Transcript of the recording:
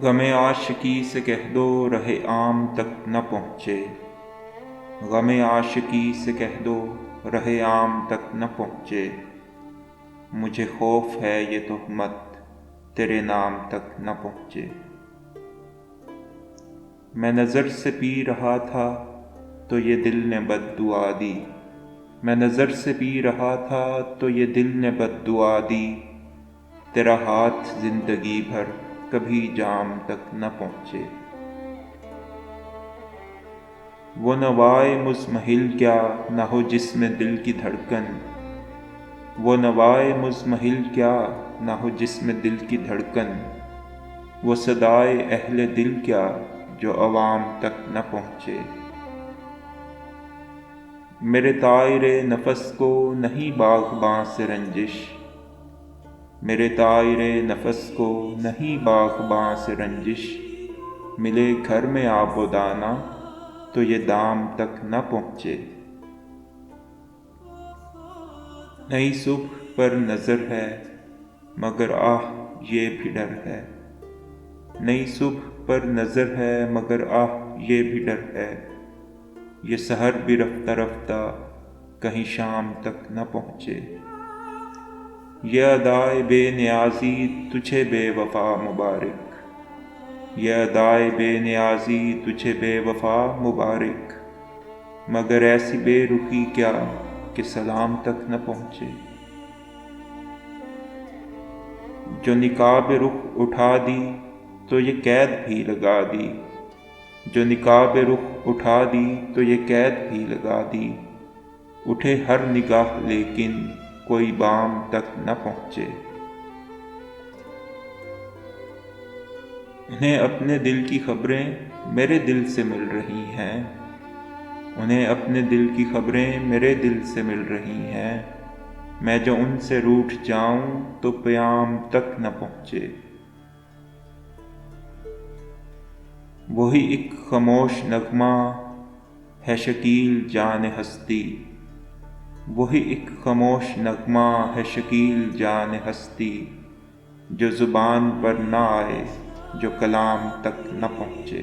غم عاشقی سے کہہ دو رہ عام تک نہ پہنچے، غم عاشقی سے کہہ دو رہ عام تک نہ پہنچے، مجھے خوف ہے یہ تہمت تیرے نام تک نہ پہنچے۔ میں نظر سے پی رہا تھا تو یہ دل نے بد دعا دی، میں نظر سے پی رہا تھا تو یہ دل نے بد دعا دی، تیرا ہاتھ زندگی بھر کبھی جام تک نہ پہنچے۔ وہ نوائے مزمحل کیا نہ ہو جس میں دل کی دھڑکن، وہ نوائے مزمحل کیا نہ ہو جس میں دل کی دھڑکن، وہ صدائے اہل دل کیا جو عوام تک نہ پہنچے۔ میرے طائر نفس کو نہیں باغباں سے رنجش، میرے طائر نفس کو نہیں باغباں سے رنجش، ملے گھر میں آب و دانہ تو یہ دام تک نہ پہنچے۔ نئی صبح پر نظر ہے مگر آہ یہ بھی ڈر ہے، نئی صبح پر نظر ہے مگر آہ یہ بھی ڈر ہے، یہ سحر بھی رفتہ رفتہ کہیں شام تک نہ پہنچے۔ یہ ادائے بے نیازی تجھے بے وفا مبارک، یہ ادائے بے نیازی تجھے بے وفا مبارک، مگر ایسی بے رخی کیا کہ سلام تک نہ پہنچے۔ جو نقاب رخ اٹھا دی تو یہ قید بھی لگا دی، جو نقاب رخ اٹھا دی تو یہ قید بھی لگا دی، اٹھے ہر نگاہ لیکن کوئی بام تک نہ پہنچے۔ انہیں اپنے دل کی خبریں میرے دل سے مل رہی ہیں، انہیں اپنے دل کی خبریں میرے دل سے مل رہی ہیں، میں جو ان سے روٹھ جاؤں تو پیام تک نہ پہنچے۔ وہی ایک خاموش نغمہ ہے شکیل جان ہستی، وہی ایک خاموش نغمہ ہے شکیل جان ہستی، جو زبان پر نہ آئے جو کلام تک نہ پہنچے۔